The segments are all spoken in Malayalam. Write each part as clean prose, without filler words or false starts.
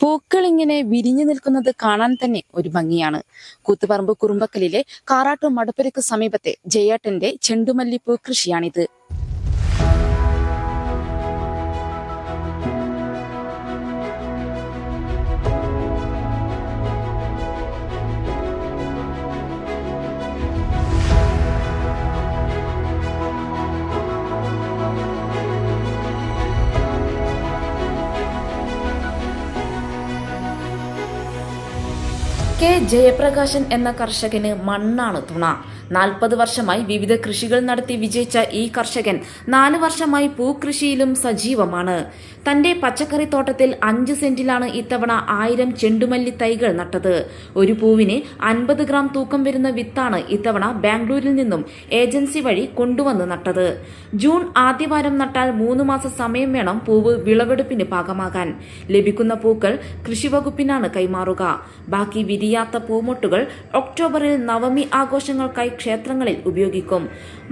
പൂക്കൾ ഇങ്ങനെ വിരിഞ്ഞു നിൽക്കുന്നത് കാണാൻ തന്നെ ഒരു ഭംഗിയാണ്. കൂത്തുപറമ്പ് കുറുമ്പക്കലിലെ കാറാട്ടു മടപ്പുരയ്ക്ക് സമീപത്തെ ജയേട്ടന്റെ ചെണ്ടുമല്ലി പൂക്കൃഷിയാണിത്. കെ ജയപ്രകാശൻ എന്ന കർഷകന് മണ്ണാണ് തുണ. 40 വർഷമായി വിവിധ കൃഷികൾ നടത്തി വിജയിച്ച ഈ കർഷകൻ 4 വർഷമായി പൂക്കൃഷിയിലും സജീവമാണ്. തന്റെ പച്ചക്കറി തോട്ടത്തിൽ 5 സെന്റിലാണ് ഇത്തവണ 1000 ചെണ്ടുമല്ലി തൈകൾ നട്ടത്. ഒരു പൂവിന് 50 ഗ്രാം തൂക്കം വരുന്ന വിത്താണ് ഇത്തവണ ബാംഗ്ലൂരിൽ നിന്നും ഏജൻസി വഴി കൊണ്ടുവന്ന് നട്ടത്. ജൂൺ ആദ്യവാരം നട്ടാൽ 3 മാസം സമയം വേണം പൂവ് വിളവെടുപ്പിന് പാകമാകാൻ. ലഭിക്കുന്ന പൂക്കൾ കൃഷിവകുപ്പിനാണ് കൈമാറുക. ബാക്കി വിരിയാത്ത പൂമൊട്ടുകൾ ഒക്ടോബറിൽ നവമി ആഘോഷങ്ങൾക്കായി ക്ഷേത്രങ്ങളിൽ ഉപയോഗിക്കും.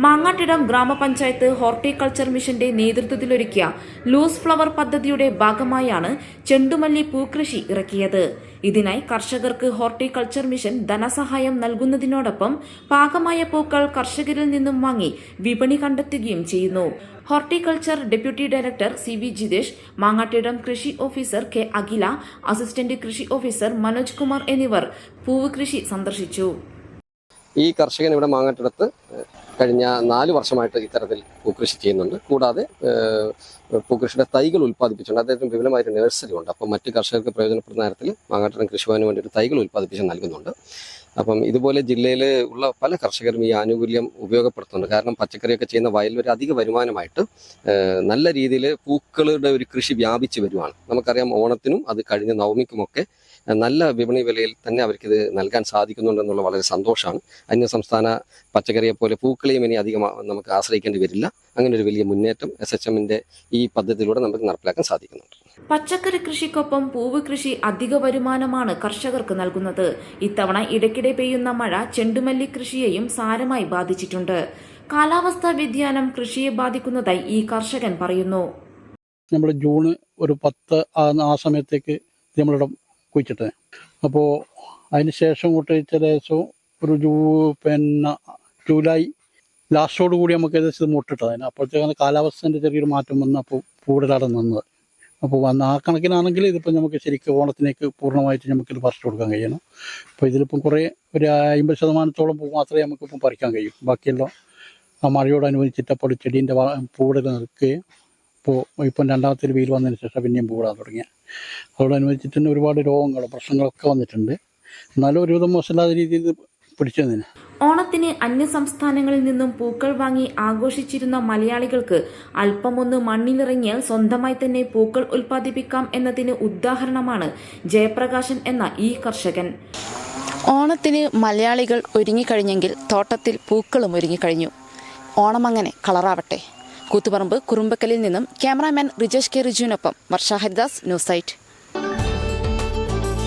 മാങ്ങാട്ടിടം ഗ്രാമപഞ്ചായത്ത് ഹോർട്ടിക്കൾച്ചർ മിഷന്റെ നേതൃത്വത്തിലൊരുക്കിയ ലൂസ് ഫ്ലവർ പദ്ധതിയുടെ ഭാഗമായാണ് ചെണ്ടുമല്ലി പൂക്കൃഷി ഇറക്കിയത്. ഇതിനായി കർഷകർക്ക് ഹോർട്ടിക്കൾച്ചർ മിഷൻ ധനസഹായം നൽകുന്നതിനോടൊപ്പം പാകമായ പൂക്കൾ കർഷകരിൽ നിന്നും വാങ്ങി വിപണി കണ്ടെത്തുകയും ചെയ്യുന്നു. Horticulture deputy director CB Jithesh, Mangattidam കൃഷി ഓഫീസർ K അഖില, അസിസ്റ്റന്റ് കൃഷി ഓഫീസർ മനോജ് കുമാർ എന്നിവർ പൂവ് കൃഷി സന്ദർശിച്ചു. ഈ കർഷകൻ ഇവിടെ മാങ്ങാട്ടിടത്ത് കഴിഞ്ഞ 4 വർഷമായിട്ട് ഇത്തരത്തിൽ പൂക്കൃഷി ചെയ്യുന്നുണ്ട്. കൂടാതെ പൂക്കൃഷിയുടെ തൈകൾ ഉൽപ്പാദിപ്പിച്ചുണ്ട്. അദ്ദേഹത്തിന് വിപുലമായൊരു നഴ്സറി ഉണ്ട്. അപ്പം മറ്റ് കർഷകർക്ക് പ്രയോജനപ്പെടുന്ന തരത്തിൽ മാങ്ങാട്ടിടം കൃഷിഭവന് വേണ്ടിയിട്ട് തൈകൾ ഉൽപ്പാദിപ്പിച്ച് നൽകുന്നുണ്ട്. അപ്പം ഇതുപോലെ ജില്ലയിൽ ഉള്ള പല കർഷകരും ഈ ആനുകൂല്യം ഉപയോഗപ്പെടുത്തുന്നുണ്ട്. കാരണം പച്ചക്കറിയൊക്കെ ചെയ്യുന്ന വയലിൽ ഒരു അധിക വരുമാനമായിട്ട് നല്ല രീതിയിൽ പൂക്കളുടെ ഒരു കൃഷി വ്യാപിച്ചു വരുവാണ്. നമുക്കറിയാം ഓണത്തിനും അത് കഴിഞ്ഞ നവമിക്കുമൊക്കെ നല്ല വിപണി വിലയിൽ തന്നെ അവർക്കിത് നൽകാൻ സാധിക്കുന്നുണ്ടെന്നുള്ള വളരെ സന്തോഷമാണ്. അന്യസംസ്ഥാന പച്ചക്കറിയെ പോലെ പൂക്കളെയും ഇനി അധികം നമുക്ക് ആശ്രയിക്കേണ്ടി വരില്ല. അങ്ങനെ ഒരു വലിയ മുന്നേറ്റം SHMന്റെ ഈ പദ്ധതിയിലൂടെ നമുക്ക് നടപ്പിലാക്കാൻ സാധിക്കുന്നുണ്ട്. പച്ചക്കറി കൃഷിക്കൊപ്പം പൂവ് കൃഷി അധിക വരുമാനമാണ് കർഷകർക്ക് നൽകുന്നത്. ഇത്തവണ ഇടയ്ക്കിടെ പെയ്യുന്ന മഴ ചെണ്ടുമല്ലി കൃഷിയെയും സാരമായി ബാധിച്ചിട്ടുണ്ട്. കാലാവസ്ഥാ വ്യതിയാനം കൃഷിയെ ബാധിക്കുന്നതായി ഈ കർഷകൻ പറയുന്നു. നമ്മൾ ജൂൺ ഒരു 10 ആ സമയത്തേക്ക് നമ്മളിവിടെ കുഴിച്ചിട്ട്, അപ്പോൾ അതിന് ശേഷം കൂട്ടി ഏകദേശം ഒരു ജൂലൈ ലാസ്റ്റോട് കൂടി നമുക്ക് ഏകദേശം മുട്ടിട്ടതിന്. അപ്പോഴത്തേക്കാണ് കാലാവസ്ഥേൻ്റെ ചെറിയൊരു മാറ്റം വന്ന് അപ്പോൾ കൂടുതലാണ് നിന്നത്. അപ്പോൾ വന്ന് ആ കണക്കിനാണെങ്കിൽ ഇതിപ്പോൾ നമുക്ക് ശരിക്കും ഓണത്തിലേക്ക് പൂർണ്ണമായിട്ട് നമുക്കിത് പറിച്ചു കൊടുക്കാൻ കഴിയണം. അപ്പോൾ ഇതിലിപ്പം കുറേ ഒരു 50% പൂ മാത്രമേ നമുക്കിപ്പം പറിക്കാൻ കഴിയും. ബാക്കിയെല്ലാം ആ മഴയോടനുബന്ധിച്ചിട്ടപ്പോൾ ചെടീൻ്റെ പൂവിടൽ നിൽക്കുകയും ഇപ്പം രണ്ടാമത്തെ വെയിൽ വന്നതിന് ശേഷം പിന്നെയും പൂവിടാൻ തുടങ്ങിയ അതോടനുബന്ധിച്ചിട്ട് തന്നെ ഒരുപാട് രോഗങ്ങളും പ്രശ്നങ്ങളൊക്കെ വന്നിട്ടുണ്ട്. എന്നാലും ഒരുവിധം മോശമില്ലാത്ത രീതിയിൽ പിടിച്ചതിന്. ഓണത്തിന് അന്യ സംസ്ഥാനങ്ങളിൽ നിന്നും പൂക്കൾ വാങ്ങി ആഘോഷിച്ചിരുന്ന മലയാളികൾക്ക് അല്പമൊന്ന് മണ്ണിലിറങ്ങിയാൽ സ്വന്തമായി തന്നെ പൂക്കൾ ഉൽപ്പാദിപ്പിക്കാം എന്നതിന് ഉദാഹരണമാണ് ജയപ്രകാശൻ എന്ന ഈ കർഷകൻ. ഓണത്തിന് മലയാളികൾ ഒരുങ്ങിക്കഴിഞ്ഞെങ്കിൽ തോട്ടത്തിൽ പൂക്കളും ഒരുങ്ങിക്കഴിഞ്ഞു. ഓണം അങ്ങനെ കളറാവട്ടെ. കൂത്തുപറമ്പ് കുറുമ്പക്കലിൽ നിന്നും ക്യാമറാമാൻ റിജേഷ് K റിജുവിനൊപ്പം വർഷ ഹരിദാസ്, ന്യൂസ് സൈറ്റ്.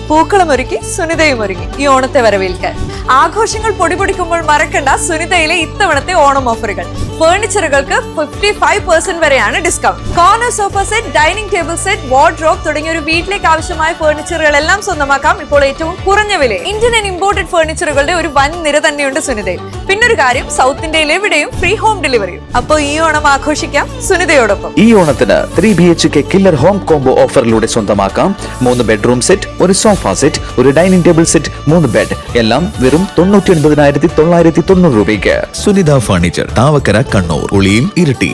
പൂക്കളം ഒരുക്കി സുനിതയും ഒരുങ്ങി ഈ ഓണത്തെ വരവേൽക്കാൻ. ആഘോഷങ്ങൾ പൊടിപൊടിക്കുമ്പോൾ മറക്കണ്ട സുനിതയിലെ ഇത്തവണത്തെ ഓണം ഓഫറുകൾ. ഫർണിച്ചറുകൾക്ക് 55% വരെയാണ് discount. Corner sofa set, dining table set, wardrobe തുടങ്ങിയ ഒരു വീട്ടിലേക്ക് ആവശ്യമായ ഫർണിച്ചറുകളെല്ലാം സ്വന്തമാക്കാം ഇപ്പോൾ ഏറ്റവും കുറഞ്ഞ വില. ഇന്ത്യൻ ആൻഡ് ഇമ്പോർട്ടഡ് ഫർണിച്ചറുകളുടെ ഒരു വൻ നിര തന്നെയുണ്ട് സുനിതയിൽ. പിന്നൊരു കാര്യം, സൗത്ത് ഇന്ത്യയിൽ എവിടെയും ഫ്രീ ഹോം ഡെലിവറിയും. അപ്പോൾ ഈ ഓണം ആഘോഷിക്കാം സുനിതയോടൊപ്പം. ഈ ഓണത്തിന് 3 BHK കില്ലർ ഹോം കോംബോ ഓഫറിലൂടെ സ്വന്തമാക്കാം 3 ബെഡ്റൂം സെറ്റ്, ഒരു സോഫ സെറ്റ്, ഒരു ഡൈനിങ് ടേബിൾ സെറ്റ്, 3 ബെഡ്, എല്ലാം വെറും 99,990 രൂപയ്ക്ക്. സുനിത ഫർണിച്ചർ, താവക്കര, കണ്ണൂർ, ഉളിയിൽ, ഇരിട്ടി.